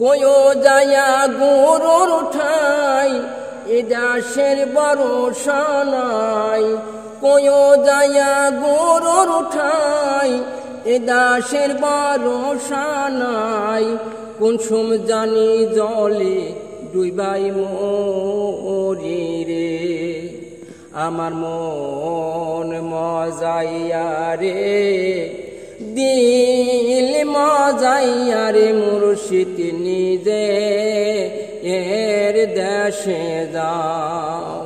কয়ো যায়া গরুর ঠাই এ দাসের ভরসা নাই। কয়ো যায়া গরুর ঠাই এ দাসের ভরসা নাই। কোন সুম জানি জলে ডুবাই মরি রে। আমার মন মজাইয়া রে, দিল মজাইয়া রে, মুর্শিদ নিজে এর দেশে যাও।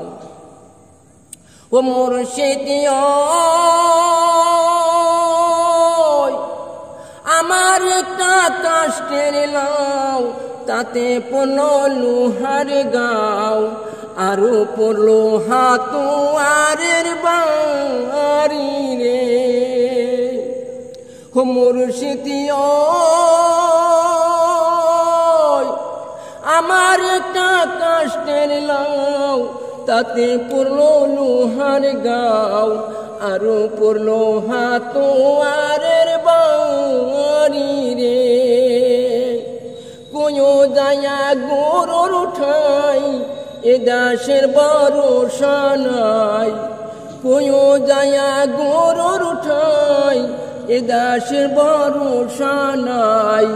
ও মুর্শিদ আমার একটা কাষ্টের লাও, তাতে পড়ল লোহার গাও, আরো পড়ল হাতুয়ারের বাড়ি রে। ও মুর্শিদ আমার একটা কাষ্টের লাও, তাতে পড়ল লোহার গাও, আরো পড়ল হাতুয়ারের বাড়ি রে। কয়ো যায়া গরুর ঠাই এ দাসের ভরসা নাই। কয়ো যায়া গরুর ঠাই এ দাসের ভরসা নাই।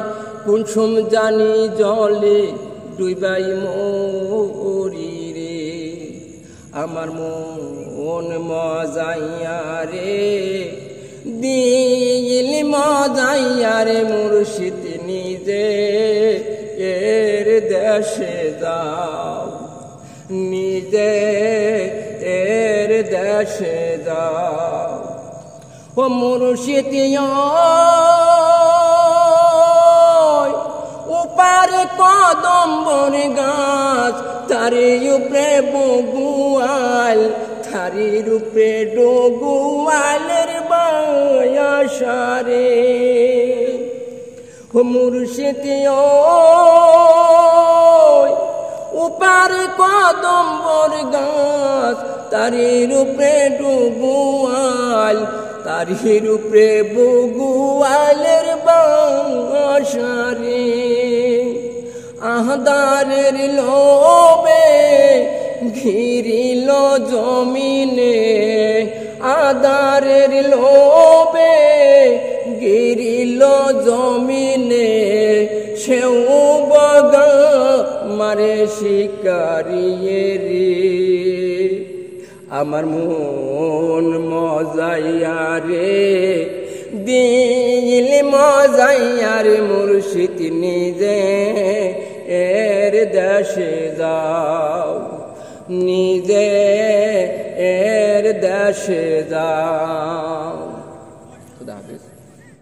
কোন সুম জানি জলে ডুবাই মরি রে। আমার মন মজাইয়া রে, দিল মজাইয়া রে, মুর্শিদ নিজে এর দেশে যাও। নিজে এর দেশে যাও। ও মুর্শিদ উপার কদম্বর গাছ, তারি উপরে বগুয়াল, তারির উপরে ডগুয়ালের বায়াসারে। ও মুর্শিদ উপার কদম্বর গাছ, তারির উপরে ডগুয়াল, তারির উপরে বগুয়ালের বাসারে। আহদারের লোভে ঘিরিল জমিনে, আদারের লোভে ঘিরিল জমিনে, সেও বগা মারে শিকারিয়ে রে। আমার মন মজাইয়া রে, দিল মজাইয়া রে, মুর্শিদ নিজে এর দেশে যাও। নিজে এর দেশে যাও। খুদা হাফেজ।